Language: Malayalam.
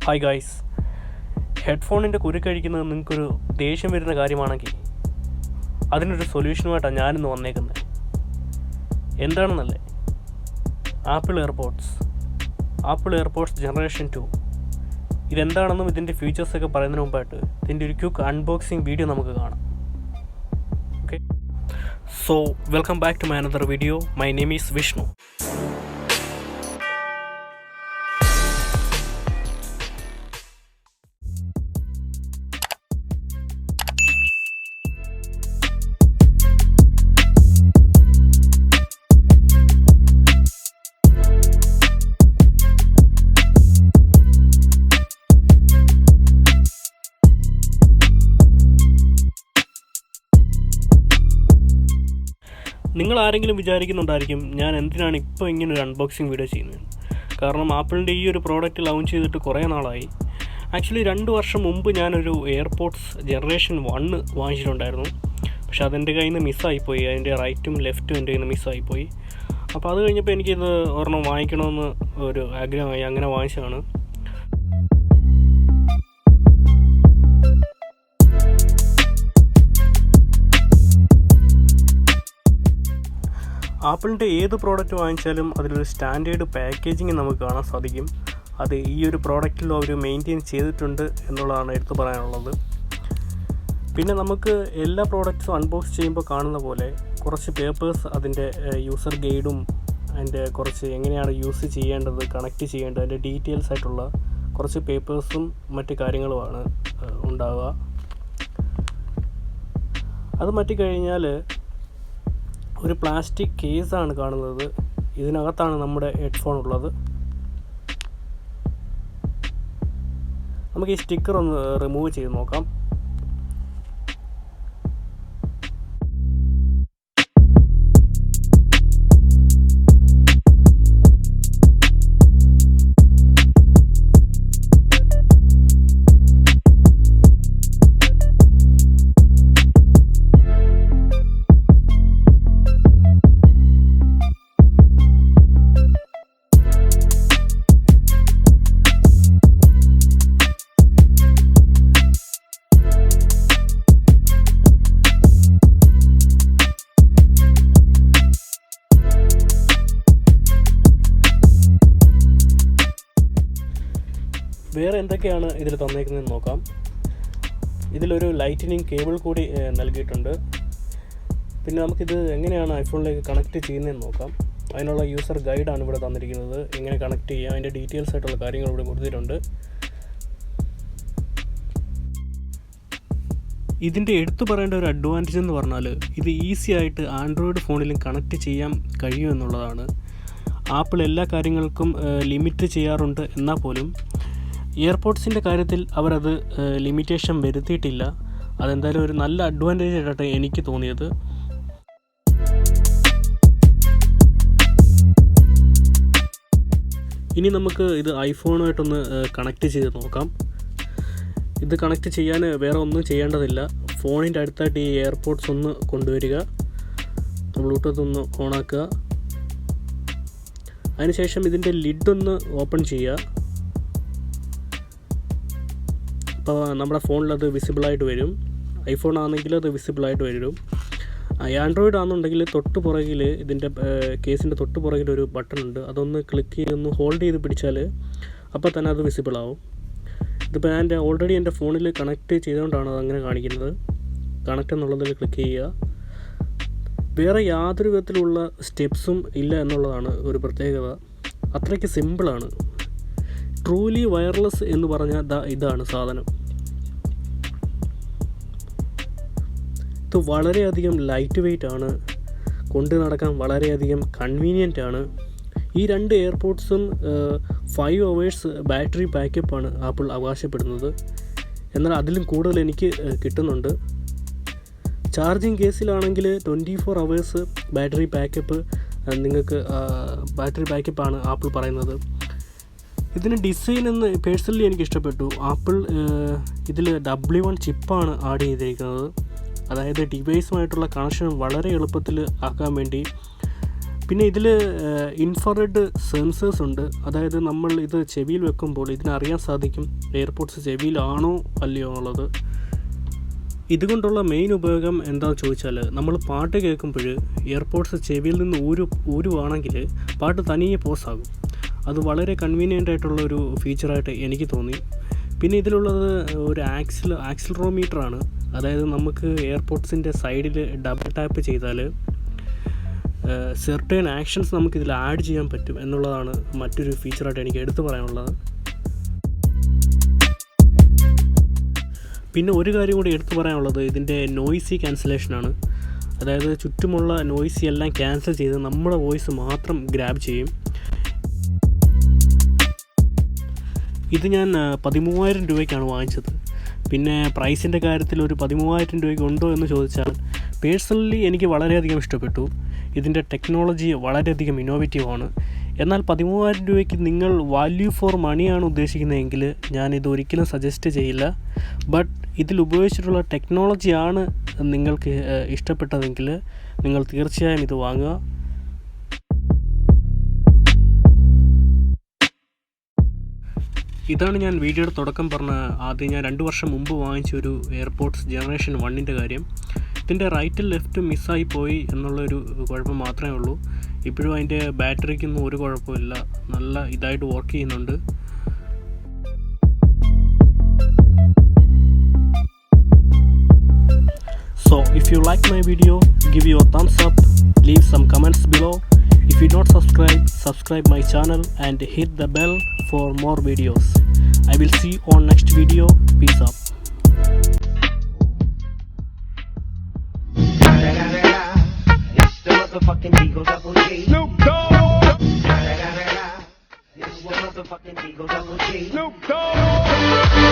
ഹായ് ഗായ്സ്, ഹെഡ്ഫോണിൻ്റെ കുരുക്കഴിക്കുന്നത് നിങ്ങൾക്കൊരു ദേഷ്യം വരുന്ന കാര്യമാണെങ്കിൽ അതിനൊരു സൊല്യൂഷനുമായിട്ടാണ് ഞാനിന്ന് വന്നേക്കുന്നത്. എന്താണെന്നല്ലേ, ആപ്പിൾ എയർപോഡ്സ് ജനറേഷൻ 2. ഇതെന്താണെന്നും ഇതിൻ്റെ ഫീച്ചേഴ്സൊക്കെ പറയുന്നതിന് മുമ്പായിട്ട് ഇതിൻ്റെ ഒരു ക്വിക്ക് അൺബോക്സിങ് വീഡിയോ നമുക്ക് കാണാം. Okay, so welcome back to my another video. My name is Vishnu. നിങ്ങൾ ആരെങ്കിലും വിചാരിക്കുന്നുണ്ടായിരിക്കും ഞാൻ എന്തിനാണ് ഇപ്പോൾ ഇങ്ങനെ ഒരു അൺബോക്സിങ് വീഡിയോ ചെയ്യുന്നത്. കാരണം ആപ്പിളിൻ്റെ ഈ ഒരു പ്രോഡക്റ്റ് ലോഞ്ച് ചെയ്തിട്ട് കുറേ നാളായി. ആക്ച്വലി 2 വർഷം മുമ്പ് ഞാനൊരു എയർപോഡ്സ് ജനറേഷൻ 1 വാങ്ങിച്ചിട്ടുണ്ടായിരുന്നു. പക്ഷെ അതെൻ്റെ കയ്യിൽ നിന്ന് മിസ്സായിപ്പോയി. അതിൻ്റെ റൈറ്റും ലെഫ്റ്റും എൻ്റെ കയ്യിൽ നിന്ന് മിസ്സായിപ്പോയി. അപ്പോൾ അത് കഴിഞ്ഞപ്പോൾ എനിക്കിത് ഒരെണ്ണം വാങ്ങിക്കണമെന്ന് ഒരു ആഗ്രഹമായി. അങ്ങനെ വാങ്ങിച്ചതാണ്. ആപ്പിളിൻ്റെ ഏത് പ്രോഡക്റ്റ് വാങ്ങിച്ചാലും അതിലൊരു സ്റ്റാൻഡേർഡ് പാക്കേജിങ് നമുക്ക് കാണാൻ സാധിക്കും. അത് ഈ ഒരു പ്രോഡക്റ്റിലും അവർ മെയിൻറ്റെയിൻ ചെയ്തിട്ടുണ്ട് എന്നുള്ളതാണ് എടുത്തു പറയാനുള്ളത്. പിന്നെ നമുക്ക് എല്ലാ പ്രോഡക്റ്റ്സും അൺബോക്സ് ചെയ്യുമ്പോൾ കാണുന്ന പോലെ കുറച്ച് പേപ്പേഴ്സ്, അതിൻ്റെ യൂസർ ഗൈഡും അതിൻ്റെ കുറച്ച് എങ്ങനെയാണ് യൂസ് ചെയ്യേണ്ടത്, കണക്റ്റ് ചെയ്യേണ്ടത്, അതിൻ്റെ ഡീറ്റെയിൽസ് ആയിട്ടുള്ള കുറച്ച് പേപ്പേഴ്സും മറ്റ് കാര്യങ്ങളുമാണ് ഉണ്ടാവുക. അത് മറ്റു കഴിഞ്ഞാൽ ഒരു പ്ലാസ്റ്റിക് കേസാണ് കാണുന്നത്. ഇതിനകത്താണ് നമ്മുടെ ഹെഡ്ഫോൺ ഉള്ളത്. നമുക്ക് ഈ സ്റ്റിക്കർ ഒന്ന് റിമൂവ് ചെയ്ത് നോക്കാം. വേറെ എന്തൊക്കെയാണ് ഇതിൽ തന്നേക്കുന്നതെന്ന് നോക്കാം. ഇതിലൊരു ലൈറ്റനിങ് കേബിൾ കൂടി നൽകിയിട്ടുണ്ട്. പിന്നെ നമുക്കിത് എങ്ങനെയാണ് ഐഫോണിലേക്ക് കണക്റ്റ് ചെയ്യുന്നതെന്ന് നോക്കാം. അതിനുള്ള യൂസർ ഗൈഡാണ് ഇവിടെ തന്നിരിക്കുന്നത്. എങ്ങനെ കണക്ട് ചെയ്യാം, അതിൻ്റെ ഡീറ്റെയിൽസ് ആയിട്ടുള്ള കാര്യങ്ങൾ ഇവിടെ കൊടുത്തിട്ടുണ്ട്. ഇതിൻ്റെ എടുത്തു പറയേണ്ട ഒരു അഡ്വാൻറ്റേജ് എന്ന് പറഞ്ഞാൽ ഇത് ഈസി ആയിട്ട് ആൻഡ്രോയിഡ് ഫോണിലും കണക്റ്റ് ചെയ്യാൻ കഴിയുമെന്നുള്ളതാണ്. ആപ്പിൾ എല്ലാ കാര്യങ്ങൾക്കും ലിമിറ്റ് ചെയ്യാറുണ്ട്. എന്നാൽ പോലും എയർപോഡ്സിൻ്റെ കാര്യത്തിൽ അവരത് ലിമിറ്റേഷൻ വരുത്തിയിട്ടില്ല. അതെന്തായാലും ഒരു നല്ല അഡ്വാൻറ്റേജ് ആയിട്ടാണ് എനിക്ക് തോന്നിയത്. ഇനി നമുക്ക് ഇത് ഐഫോണുമായിട്ടൊന്ന് കണക്റ്റ് ചെയ്ത് നോക്കാം. ഇത് കണക്റ്റ് ചെയ്യാൻ വേറെ ഒന്നും ചെയ്യേണ്ടതില്ല. ഫോണിൻ്റെ അടുത്തായിട്ട് ഈ എയർപോഡ്സ് ഒന്ന് കൊണ്ടുവരിക, ബ്ലൂടൂത്ത് ഒന്ന് ഓണാക്കുക. അതിനുശേഷം ഇതിൻ്റെ ലിഡൊന്ന് ഓപ്പൺ ചെയ്യുക. അപ്പോൾ നമ്മുടെ ഫോണിലത് വിസിബിളായിട്ട് വരും. ഐഫോൺ ആണെങ്കിൽ അത് വിസിബിളായിട്ട് വരും. ആൻഡ്രോയിഡ് ആണെന്നുണ്ടെങ്കിൽ തൊട്ട് പുറകിൽ ഇതിൻ്റെ കേസിൻ്റെ തൊട്ട് പുറകിൽ ഒരു ബട്ടൺ ഉണ്ട്. അതൊന്ന് ക്ലിക്ക് ചെയ്ത് ഒന്ന് ഹോൾഡ് ചെയ്ത് പിടിച്ചാൽ അപ്പോൾ തന്നെ അത് വിസിബിളാവും. ഇതിപ്പോൾ ഞാൻ ഓൾറെഡി എൻ്റെ ഫോണിൽ കണക്റ്റ് ചെയ്തുകൊണ്ടാണ് അതങ്ങനെ കാണിക്കുന്നത്. കണക്റ്റ് എന്നുള്ളതിൽ ക്ലിക്ക് ചെയ്യുക. വേറെ യാതൊരു വിധത്തിലുള്ള സ്റ്റെപ്സും ഇല്ല എന്നുള്ളതാണ് ഒരു പ്രത്യേകത. അത്രയ്ക്ക് സിമ്പിളാണ്. ട്രൂലി വയർലെസ് എന്ന് പറഞ്ഞാൽ ഇതാണ് സാധനം. ഇത് വളരെയധികം ലൈറ്റ് വെയ്റ്റ് ആണ്. കൊണ്ട് നടക്കാൻ വളരെയധികം കൺവീനിയൻ്റ് ആണ്. ഈ 2 എയർപോഡ്സും 5 hours ബാറ്ററി ബാക്കപ്പാണ് ആപ്പിൾ അവകാശപ്പെടുന്നത്. എന്നാൽ അതിലും കൂടുതൽ എനിക്ക് കിട്ടുന്നുണ്ട്. ചാർജിങ് കേസിലാണെങ്കിൽ 24 hours ബാറ്ററി ബാക്കപ്പ് നിങ്ങൾക്ക് ബാറ്ററി ബാക്കപ്പാണ് ആപ്പിൾ പറയുന്നത്. ഇതിന് ഡിസൈൻ എന്ന് പേഴ്സണലി എനിക്ക് ഇഷ്ടപ്പെട്ടു. ആപ്പിൾ ഇതിൽ W1 ചിപ്പാണ് ആഡ് ചെയ്തിരിക്കുന്നത്. അതായത് ഡിവൈസുമായിട്ടുള്ള കണക്ഷൻ വളരെ എളുപ്പത്തിൽ ആക്കാൻ വേണ്ടി പിന്നെ ഇതിൽ ഇൻഫ്രാറെഡ് സെൻസേഴ്സ് ഉണ്ട്. അതായത് നമ്മൾ ഇത് ചെവിയിൽ വെക്കുമ്പോൾ ഇതിനറിയാൻ സാധിക്കും എയർപോഡ്സ് ചെവിയിലാണോ അല്ലയോ എന്നുള്ളത്. ഇതുകൊണ്ടുള്ള മെയിൻ ഉപയോഗം എന്താണെന്ന് ചോദിച്ചാൽ, നമ്മൾ പാട്ട് കേൾക്കുമ്പോൾ എയർപോഡ്സ് ചെവിയിൽ നിന്ന് ഊരുവാണെങ്കിൽ പാട്ട് തനിയെ പോസാകും. അത് വളരെ കൺവീനിയൻ്റ് ആയിട്ടുള്ള ഒരു ഫീച്ചറായിട്ട് എനിക്ക് തോന്നി. പിന്നെ ഇതിലുള്ളത് ഒരു ആക്സിലറോമീറ്ററാണ്. അതായത് നമുക്ക് എയർപോഡ്സിൻ്റെ സൈഡിൽ ഡബിൾ ടാപ്പ് ചെയ്താൽ സെർട്ടേൺ ആക്ഷൻസ് നമുക്കിതിൽ ആഡ് ചെയ്യാൻ പറ്റും എന്നുള്ളതാണ് മറ്റൊരു ഫീച്ചറായിട്ട് എനിക്ക് എടുത്തു പറയാനുള്ളത്. പിന്നെ ഒരു കാര്യം കൂടി എടുത്തു പറയാനുള്ളത് ഇതിൻ്റെ നോയ്സി ക്യാൻസലേഷനാണ്. അതായത് ചുറ്റുമുള്ള നോയ്സി എല്ലാം ക്യാൻസൽ ചെയ്ത് നമ്മുടെ വോയിസ് മാത്രം ഗ്രാബ് ചെയ്യും. ഇത് ഞാൻ 13,000 രൂപയ്ക്കാണ് വാങ്ങിച്ചത്. പിന്നെ പ്രൈസിൻ്റെ കാര്യത്തിൽ ഒരു 13,000 രൂപയ്ക്ക് ഉണ്ടോ എന്ന് ചോദിച്ചാൽ പേഴ്സണലി എനിക്ക് വളരെയധികം ഇഷ്ടപ്പെട്ടു. ഇതിൻ്റെ ടെക്നോളജി വളരെയധികം ഇന്നോവേറ്റീവാണ്. എന്നാൽ 13,000 രൂപയ്ക്ക് നിങ്ങൾ വാല്യൂ ഫോർ മണിയാണ് ഉദ്ദേശിക്കുന്നതെങ്കിൽ ഞാനിത് ഒരിക്കലും സജസ്റ്റ് ചെയ്യില്ല. ബട്ട് ഇതിൽ ഉപയോഗിച്ചിട്ടുള്ള ടെക്നോളജിയാണ് നിങ്ങൾക്ക് ഇഷ്ടപ്പെട്ടതെങ്കിൽ നിങ്ങൾ തീർച്ചയായും ഇത് വാങ്ങുക. ഇതാണ് ഞാൻ വീഡിയോയുടെ തുടക്കം പറഞ്ഞ ആദ്യം ഞാൻ 2 വർഷം മുമ്പ് വാങ്ങിച്ച ഒരു എയർപോഡ്സ് ജനറേഷൻ 1ൻ്റെ കാര്യം. ഇതിൻ്റെ റൈറ്റും ലെഫ്റ്റും മിസ്സായി പോയി എന്നുള്ളൊരു കുഴപ്പം മാത്രമേ ഉള്ളൂ. ഇപ്പോഴും അതിൻ്റെ ബാറ്ററിക്കൊന്നും ഒരു കുഴപ്പമില്ല, നല്ല ഇതായിട്ട് വർക്ക് ചെയ്യുന്നുണ്ട്. So if you like my video, give your thumbs up, leave some comments below. If you not subscribe my channel and hit the bell for more videos. I will see you on next video. Peace out. It's the motherfucking Eagle Double G. Snoop Dogg. It's the motherfucking Eagle Double G. Snoop Dogg.